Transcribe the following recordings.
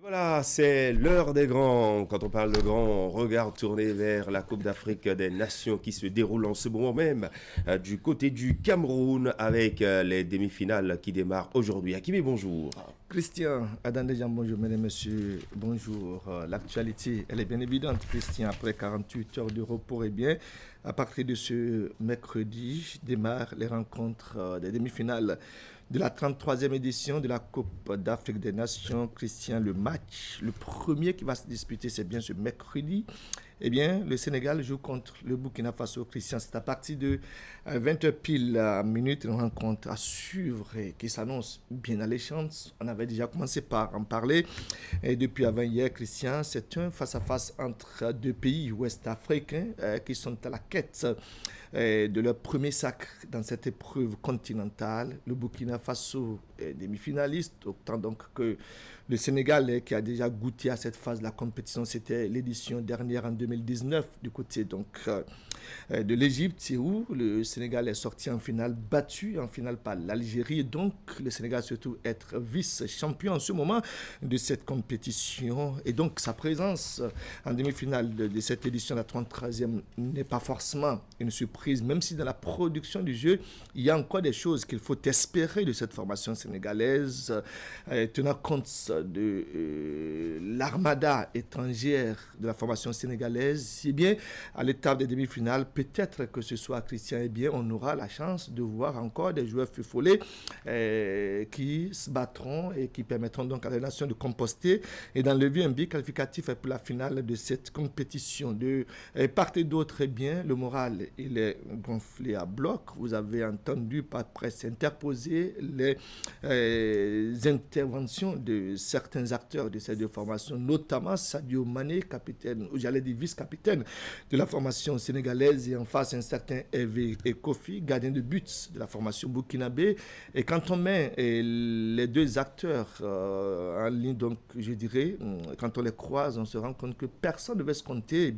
Voilà, c'est l'heure des grands. Quand on parle de grands, on regarde tourner vers la Coupe d'Afrique des Nations qui se déroule en ce moment même du côté du Cameroun avec les demi-finales qui démarrent aujourd'hui. Hakimi, bonjour. Christian, Adandéjan, bonjour, mesdames et messieurs, bonjour. L'actualité, elle est bien évidente, Christian, après 48 heures de repos, et bien, à partir de ce mercredi, démarrent les rencontres des demi-finales de la 33e édition de la Coupe d'Afrique des Nations. Christian, le match, le premier qui va se disputer, c'est bien ce mercredi. Eh bien, le Sénégal joue contre le Burkina Faso. Christian, c'est à partir de 20h pile minutes, une rencontre à suivre et qui s'annonce bien alléchante. On avait déjà commencé par en parler. Et depuis avant-hier, Christian, c'est un face-à-face entre deux pays ouest-africains qui sont à la quête de leur premier sacre dans cette épreuve continentale. Le Burkina Faso est demi-finaliste, autant donc que le Sénégal qui a déjà goûté à cette phase de la compétition. C'était l'édition dernière en 2019 du côté donc de l'Égypte, où le Sénégal est sorti en finale, battu en finale par l'Algérie. Donc le Sénégal surtout être vice-champion en ce moment de cette compétition. Et donc sa présence en demi-finale de cette édition, la 33e, n'est pas forcément une surprise, même si dans la production du jeu, il y a encore des choses qu'il faut espérer de cette formation sénégalaise, tenant compte de l'armada étrangère de la formation sénégalaise. Si bien à l'étape des demi-finales, peut-être que ce soit Christian, eh bien on aura la chance de voir encore des joueurs fufolés qui se battront et qui permettront donc à la nation de composter et d'enlever un but qualificatif pour la finale de cette compétition. De part et d'autre, eh bien le moral il est gonflé à bloc. Vous avez entendu par presse interposer les interventions de certains acteurs de ces deux formations, notamment Sadio Mané, capitaine, ou j'allais dire vice-capitaine de la formation sénégalaise, et en face un certain Hervé Kofi, gardien de but de la formation burkinabé. Et quand on met les deux acteurs en ligne, donc je dirais, quand on les croise, on se rend compte que personne ne devait se compter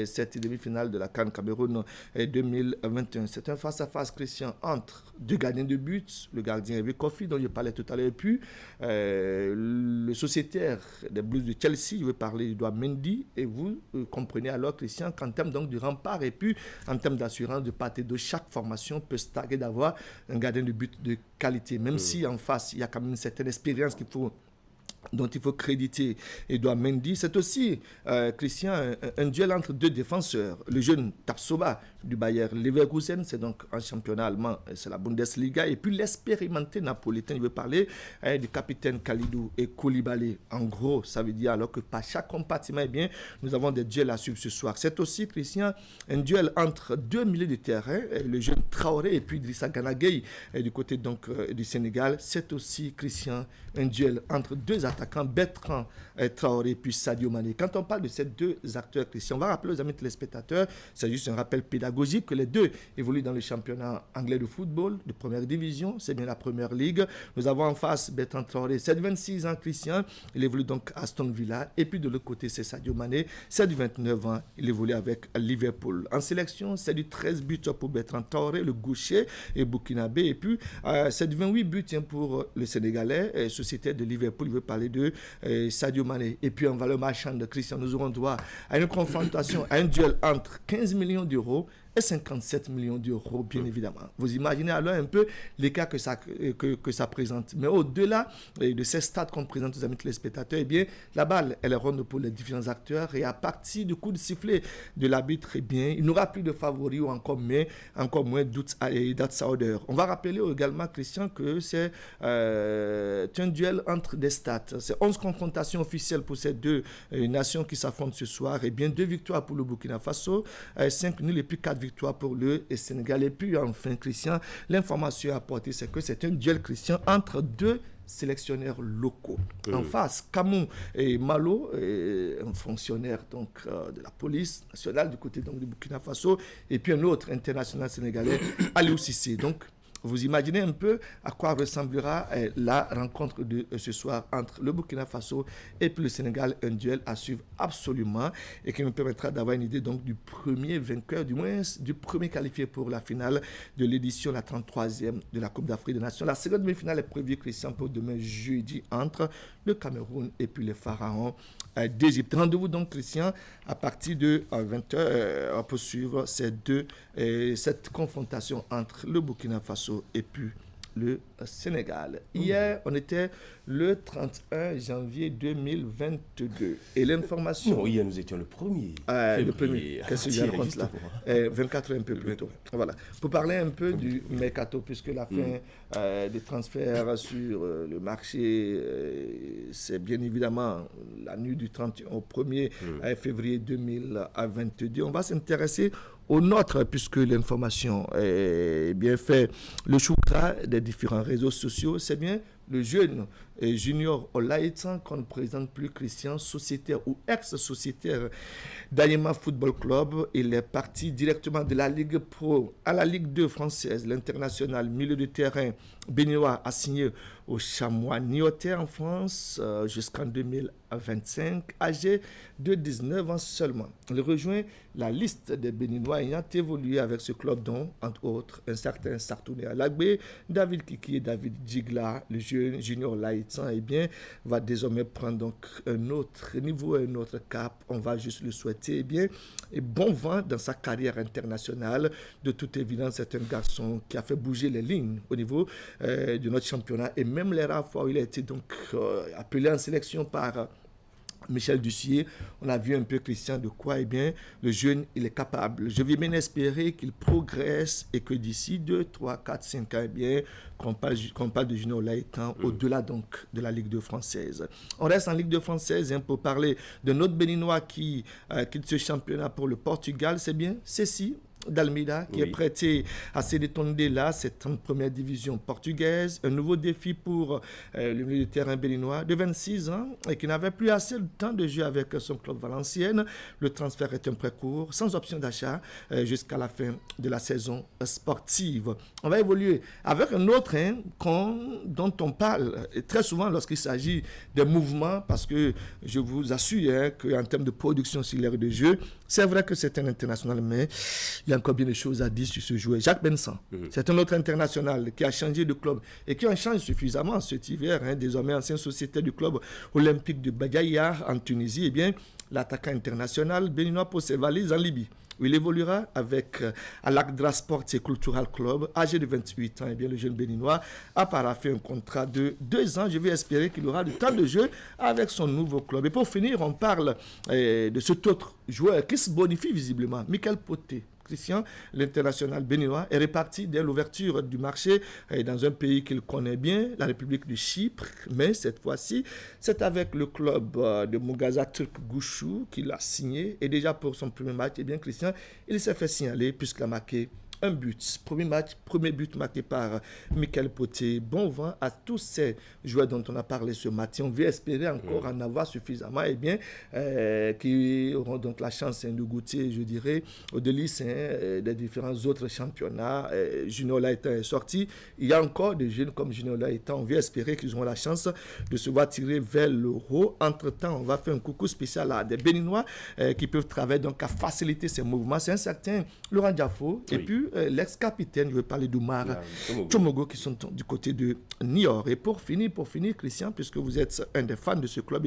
cette demi-finale de la CAN Cameroun 2021. C'est un face-à-face, Christian, entre deux gardiens de but, le gardien Hervé Kofi dont je parlais tout à l'heure, et puis le sociétaire des Blues de Chelsea, je vais parler d'Edouard Mendy, et vous comprenez alors, Christian, qu'en termes donc de rempart et puis en termes d'assurance de part et de chaque formation peut se targuer d'avoir un gardien de but de qualité, même si en face il y a quand même une certaine expérience dont il faut créditer Edouard Mendy. C'est aussi, Christian, un duel entre deux défenseurs. Le jeune Tapsoba du Bayer Leverkusen, c'est donc un championnat allemand, c'est la Bundesliga. Et puis l'expérimenté napolitain, je veux parler du capitaine Kalidou et Koulibaly. En gros, ça veut dire alors que par chaque compartiment, eh bien, nous avons des duels à suivre ce soir. C'est aussi, Christian, un duel entre deux milieux de terrain, le jeune Traoré et puis Idrissa Gana Gueye du côté donc du Sénégal. C'est aussi, Christian, un duel entre deux attaquant Bertrand Traoré puis Sadio Mané. Quand on parle de ces deux acteurs, Christian, on va rappeler aux amis téléspectateurs, c'est juste un rappel pédagogique, que les deux évoluent dans le championnat anglais de football de première division, c'est bien la première ligue. Nous avons en face Bertrand Traoré, c'est de 26 ans, Christian, il évolue donc à Aston Villa, et puis de l'autre côté c'est Sadio Mané, c'est de 29 ans, il évolue avec Liverpool. En sélection, c'est du 13 buts pour Bertrand Traoré, le gaucher et burkinabé, et puis c'est de 28 buts pour le Sénégalais, société de Liverpool, il veut parler de Sadio Mané. Et puis en valeur marchande de Christian, nous aurons droit à une confrontation, à un duel entre 15 millions d'euros et 57 millions d'euros, bien évidemment. Vous imaginez alors un peu l'écart que ça présente. Mais au-delà de ces stats qu'on présente aux amis téléspectateurs, eh bien, la balle, elle est ronde pour les différents acteurs, et à partir du coup de sifflet de l'arbitre, eh bien, il n'y aura plus de favoris ou encore moins d'outsiders. On va rappeler également, Christian, que c'est un duel entre des stats. C'est 11 confrontations officielles pour ces deux nations qui s'affrontent ce soir. Et bien, 2 victoires pour le Burkina Faso, 5 nuls et puis 4 victoires pour le Sénégal. Et puis, enfin, Christian, l'information apportée, c'est que c'est un duel, Christian, entre deux sélectionneurs locaux. En face, Kamou et Malo, un fonctionnaire donc, de la police nationale du côté donc, du Burkina Faso, et puis un autre international sénégalais, Aliou Cissé. Donc, Vous imaginez un peu à quoi ressemblera la rencontre de ce soir entre le Burkina Faso et puis le Sénégal, un duel à suivre absolument et qui nous permettra d'avoir une idée donc du premier vainqueur, du moins du premier qualifié pour la finale de l'édition, la 33e de la Coupe d'Afrique des Nations. La seconde demi-finale est prévue, Christian, pour demain jeudi entre le Cameroun et puis les Pharaons d'Égypte. Rendez-vous donc, Christian, à partir de 20h pour suivre cette confrontation entre le Burkina Faso et puis le Sénégal. Hier, on était le 31 janvier 2022. Et l'information... Non, hier, nous étions le 1er. Le premier. Qu'est-ce que je raconte là 24 heures un peu plus tôt. Voilà. Pour parler un peu du mercato, puisque la fin des transferts sur le marché, c'est bien évidemment la nuit du 31 au 1er février 2022. On va s'intéresser au nôtre, puisque l'information est bien faite. Le choukra des différents réseaux sociaux, c'est bien le jeune Junior Olaïtan, qu'on ne présente plus, Christian, sociétaire ou ex-sociétaire d'Ayema Football Club. Il est parti directement de la Ligue Pro à la Ligue 2 française. L'international milieu de terrain béninois a signé au Chamois Niortais en France jusqu'en 2025, âgé de 19 ans seulement. Il rejoint la liste des Béninois ayant évolué avec ce club, dont, entre autres, un certain Sartouné Alagbé, David Kiki et David Djigla. Le jeune Junior Laïtan, va désormais prendre donc un autre niveau, un autre cap. On va juste le souhaiter, et bon vent dans sa carrière internationale. De toute évidence, c'est un garçon qui a fait bouger les lignes au niveau de notre championnat, et même les rares fois où il a été donc appelé en sélection par Michel Dussier, on a vu un peu, Christian, de quoi le jeune, il est capable. Je vais bien espérer qu'il progresse et que d'ici 2, 3, 4, 5 ans, qu'on parle de Junior Laïtan au-delà donc de la Ligue 2 française. On reste en Ligue 2 française pour parler de notre Béninois qui quitte ce championnat pour le Portugal. C'est bien Ceci d'Almeida qui est prêté à Cédétonde-là, c'est en première division portugaise. Un nouveau défi pour le milieu de terrain béninois de 26 ans et qui n'avait plus assez de temps de jeu avec son club Valenciennes. Le transfert est un prêt court, sans option d'achat jusqu'à la fin de la saison sportive. On va évoluer avec un autre dont on parle très souvent lorsqu'il s'agit des mouvements, parce que je vous assure qu'en termes de production sur l'aire de jeu, c'est vrai que c'est un international, mais il y a encore bien des choses à dire sur ce joueur. Jacques Bensan, c'est un autre international qui a changé de club et qui en change suffisamment cet hiver, désormais ancien sociétaire du club olympique de Bagaïar en Tunisie. L'attaquant international béninois pose ses valises en Libye, où il évoluera avec Al-Aqdra Sports et Cultural Club, âgé de 28 ans. Le jeune béninois a paraphé un contrat de 2 ans. Je vais espérer qu'il aura du temps de jeu avec son nouveau club. Et pour finir, on parle de cet autre joueur qui se bonifie visiblement, Michael Poté. Christian, l'international béninois, est reparti dès l'ouverture du marché dans un pays qu'il connaît bien, la République de Chypre. Mais cette fois-ci, c'est avec le club de Mugaza Turk Gushu qu'il a signé. Et déjà pour son premier match, Christian, il s'est fait signaler puisqu'il a marqué un but. Premier but marqué par Michael Poté. Bon vent à tous ces joueurs dont on a parlé ce matin. On veut espérer encore en avoir suffisamment, qui auront donc la chance de goûter, je dirais, au délice des différents autres championnats. Junior Laïtan est sorti. Il y a encore des jeunes comme Junior Laïtan. On veut espérer qu'ils auront la chance de se voir tirer vers l'euro. Entre-temps, on va faire un coucou spécial à des Béninois qui peuvent travailler donc à faciliter ces mouvements. C'est un certain Laurent Diafo et puis l'ex-capitaine, je vais parler d'Oumar Tchomogo, qui sont du côté de Niort. Et pour finir, Christian, puisque vous êtes un des fans de ce club,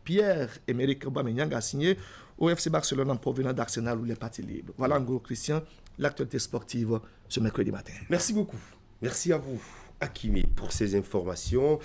Pierre-Emerick Aubameyang a signé au FC Barcelone en provenance d'Arsenal où il est parti libre. Voilà en gros, Christian, l'actualité sportive ce mercredi matin. Merci beaucoup. Merci à vous, Hakimi, pour ces informations.